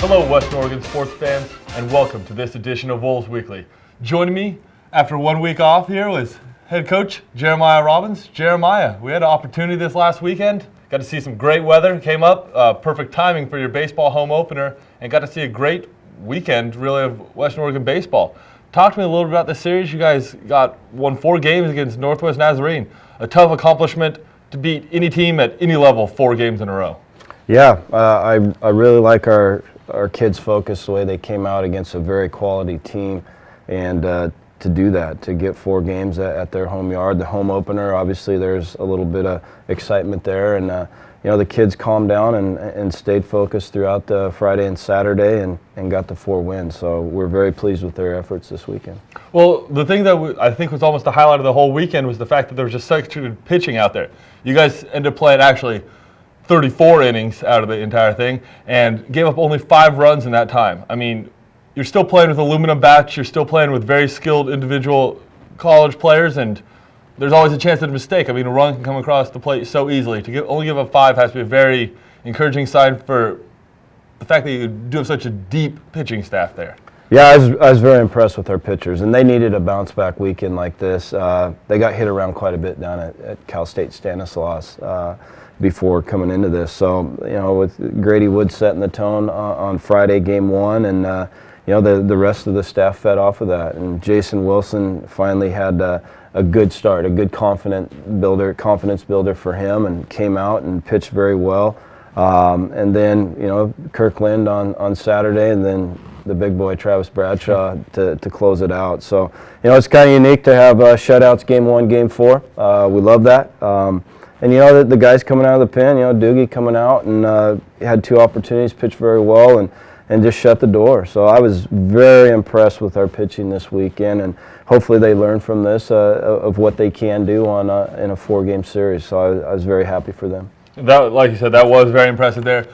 Hello, Western Oregon sports fans, and welcome to this edition of Wolves Weekly. Joining me after 1 week off here was head coach Jeremiah Robbins. Jeremiah, we had an opportunity this last weekend. Got to see some great weather. Came up, perfect timing for your baseball home opener, and got to see a great weekend, really, of Western Oregon baseball. Talk to me a little bit about the series. You guys won 4 games against Northwest Nazarene. A tough accomplishment to beat any team at any level 4 games in a row. Yeah, I really like our kids' focus, the way they came out against a very quality team, and to do that, to get 4 games at their home yard, the home opener, obviously there's a little bit of excitement there, and the kids calmed down and stayed focused throughout the Friday and Saturday and got the 4 wins. So we're very pleased with their efforts this weekend. Well, the thing that I think was almost the highlight of the whole weekend was the fact that there was just such good pitching out there. You guys ended up playing actually 34 innings out of the entire thing and gave up only 5 runs in that time. I mean, you're still playing with aluminum bats, you're still playing with very skilled individual college players, and there's always a chance of a mistake. I mean, a run can come across the plate so easily. To only give up 5 has to be a very encouraging sign for the fact that you do have such a deep pitching staff there. Yeah, I was very impressed with our pitchers, and they needed a bounce-back weekend like this. They got hit around quite a bit down at Cal State Stanislaus before coming into this. So, with Grady Wood setting the tone on Friday, game 1, and the rest of the staff fed off of that. And Jason Wilson finally had a good start, a good confidence builder for him, and came out and pitched very well. And then, Kirkland on Saturday, and then the big boy Travis Bradshaw to close it out. So, it's kind of unique to have shutouts game 1, game 4. We love that. And the guys coming out of the pen, Doogie coming out and had 2 opportunities, pitched very well, and just shut the door. So I was very impressed with our pitching this weekend, and hopefully they learn from this of what they can do in a 4-game series. So I was very happy for them. That, like you said, that was very impressive there.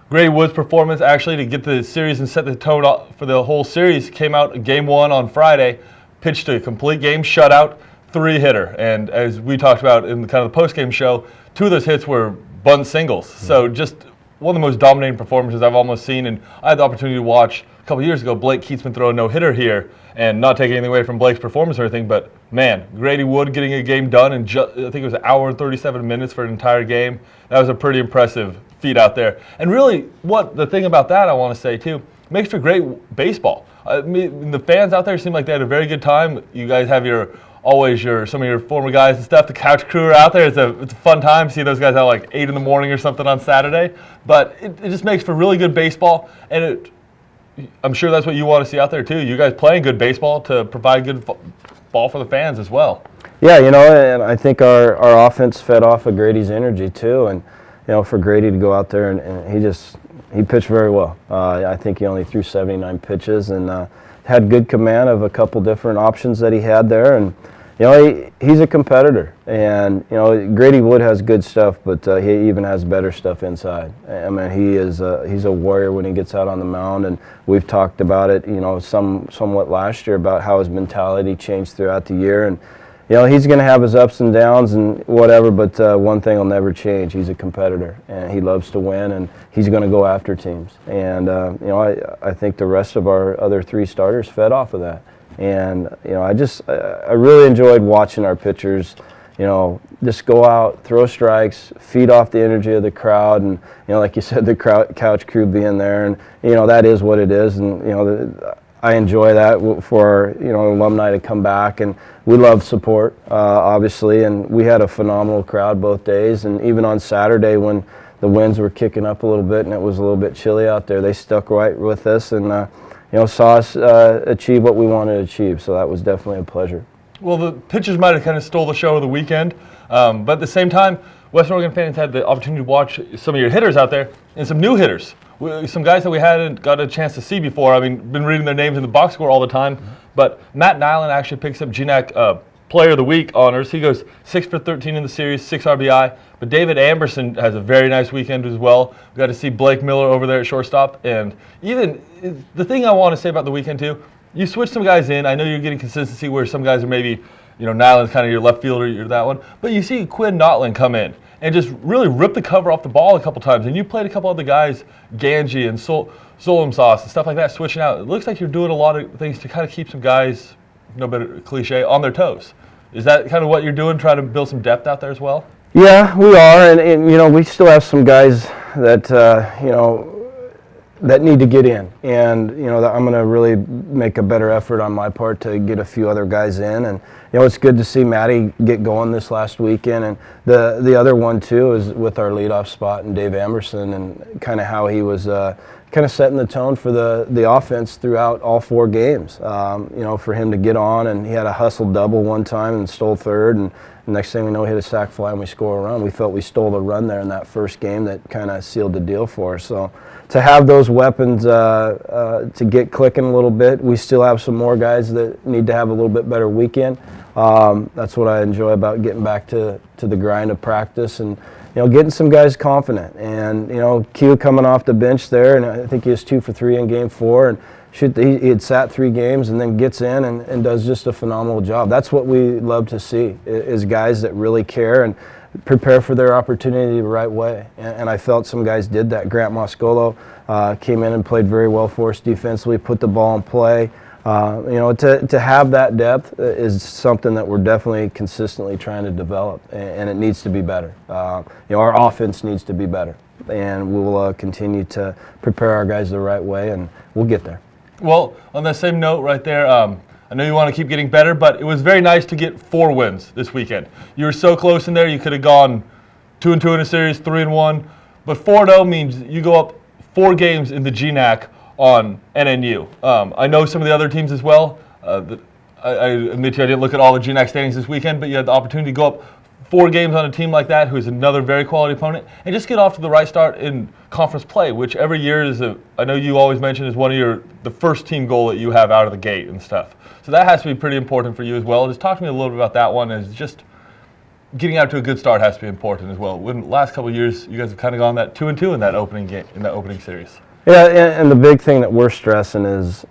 Grady Wood's performance actually to get the series and set the tone for the whole series came out game 1 on Friday, pitched a complete game shutout, 3-hitter, and as we talked about in the kind of the post-game show, 2 of those hits were bunt singles. So just one of the most dominating performances I've almost seen, and I had the opportunity to watch a couple years ago Blake Keatsman throw a no-hitter here, and not taking anything away from Blake's performance or anything, but man, Grady Wood getting a game done in I think it was an hour and 37 minutes for an entire game. That was a pretty impressive feat out there. And really, the thing about that I want to say too, makes for great baseball. The fans out there seem like they had a very good time. You guys have some of your former guys and stuff. The couch crew are out there. It's a fun time to see those guys out like 8 in the morning or something on Saturday. But it just makes for really good baseball, and I'm sure that's what you want to see out there too. You guys playing good baseball to provide good ball for the fans as well. Yeah, and I think our offense fed off of Grady's energy too, and for Grady to go out there and he pitched very well. I think he only threw 79 pitches and had good command of a couple different options that he had there, and he's a competitor, and Grady Wood has good stuff, but he even has better stuff inside. I mean, he's a warrior when he gets out on the mound, and we've talked about it, somewhat last year about how his mentality changed throughout the year, and he's going to have his ups and downs and whatever, but one thing will never change. He's a competitor, and he loves to win, and he's going to go after teams. And I think the rest of our other 3 starters fed off of that. And I really enjoyed watching our pitchers, just go out, throw strikes, feed off the energy of the crowd, and like you said, the couch crew being there, and that is what it is, and I enjoy that for alumni to come back, and we love support, obviously, and we had a phenomenal crowd both days, and even on Saturday when the winds were kicking up a little bit and it was a little bit chilly out there, they stuck right with us and saw us achieve what we wanted to achieve. So that was definitely a pleasure. Well, the pitchers might have kind of stole the show of the weekend, but at the same time, Western Oregon fans had the opportunity to watch some of your hitters out there and some new hitters. Some guys that we hadn't got a chance to see before. I mean, been reading their names in the box score all the time, but Matt Nyland actually picks up GNAC Player of the Week honors. He goes 6 for 13 in the series, 6 RBI. But David Amberson has a very nice weekend as well. We got to see Blake Miller over there at shortstop. And even the thing I want to say about the weekend too, you switch some guys in. I know you're getting consistency where some guys are maybe Nyland's kind of your left fielder, you're that one. But you see Quinn Notland come in and just really rip the cover off the ball a couple times. And you played a couple other guys, Ganji and Solom Sauce and stuff like that, switching out. It looks like you're doing a lot of things to kind of keep some guys, no better cliche, on their toes. Is that kind of what you're doing, trying to build some depth out there as well? Yeah, we are, and we still have some guys that that need to get in, and that I'm going to really make a better effort on my part to get a few other guys in, and it's good to see Matty get going this last weekend, and the other one too is with our leadoff spot and Dave Amerson, and kind of how he was kind of setting the tone for the offense throughout all 4 games. For him to get on, and he had a hustle double one time and stole third, and the next thing we know, hit a sac fly and we score a run. We felt we stole a run there in that first game that kind of sealed the deal for us. So to have those weapons to get clicking a little bit, we still have some more guys that need to have a little bit better weekend. That's what I enjoy about getting back to the grind of practice, and getting some guys confident. And Q coming off the bench there, and I think he was 2 for 3 in game 4, and he had sat 3 games and then gets in and does just a phenomenal job. That's what we love to see, is guys that really care and prepare for their opportunity the right way. And I felt some guys did that. Grant Moscolo came in and played very well for us defensively, put the ball in play. To have that depth is something that we're definitely consistently trying to develop, and it needs to be better. Our offense needs to be better, and we will continue to prepare our guys the right way, and we'll get there. Well, on that same note right there, I know you want to keep getting better, but it was very nice to get 4 wins this weekend. You were so close in there. You could have gone 2-2 in a series, 3-1, but 4-0 means you go up 4 games in the GNAC on NNU. I know some of the other teams as well. I admit to you, I didn't look at all the GNAC standings this weekend, but you had the opportunity to go up 4 games on a team like that, who is another very quality opponent, and just get off to the right start in conference play, which every year is I know you always mention is one of the first team goal that you have out of the gate and stuff. So that has to be pretty important for you as well. Just talk to me a little bit about that one. Is just getting out to a good start has to be important as well. When the last couple of years, you guys have kind of gone that 2-2 in that opening game, in that opening series. Yeah, and the big thing that we're stressing is,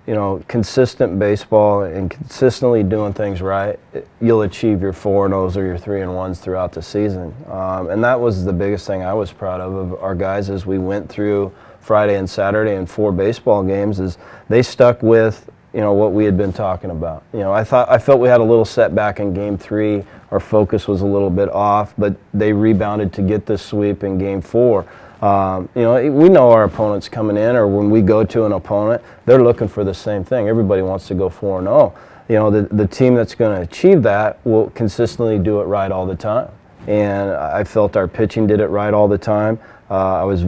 consistent baseball and consistently doing things right. You'll achieve your 4-0s or your 3-1s throughout the season. And that was the biggest thing I was proud of our guys as we went through Friday and Saturday and 4 baseball games, is they stuck with, what we had been talking about. I felt we had a little setback in game 3. Our focus was a little bit off, but they rebounded to get this sweep in game 4. We know our opponents coming in, or when we go to an opponent, they're looking for the same thing. Everybody wants to go 4-0. The team that's going to achieve that will consistently do it right all the time. And I felt our pitching did it right all the time. I was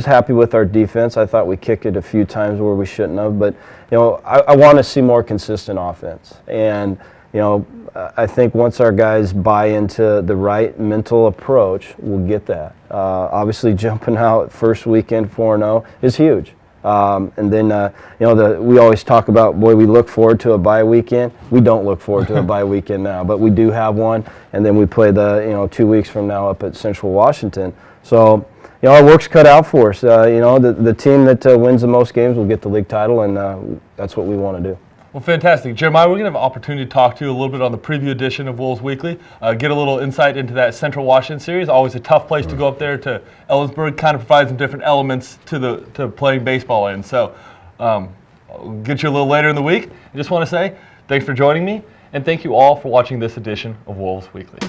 happy with our defense. I thought we kicked it a few times where we shouldn't have, but I want to see more consistent offense. And I think once our guys buy into the right mental approach, we'll get that. Obviously, jumping out first weekend 4-0 is huge. And then, we always talk about, boy, we look forward to a bye weekend. We don't look forward to a bye weekend now, but we do have one. And then we play 2 weeks from now up at Central Washington. So, our work's cut out for us. The team that wins the most games will get the league title, and that's what we want to do. Well, fantastic. Jeremiah, we're going to have an opportunity to talk to you a little bit on the preview edition of Wolves Weekly, get a little insight into that Central Washington series. Always a tough place to go up there to Ellensburg, kind of provides some different elements to playing baseball in. So I'll get you a little later in the week. I just want to say thanks for joining me, and thank you all for watching this edition of Wolves Weekly.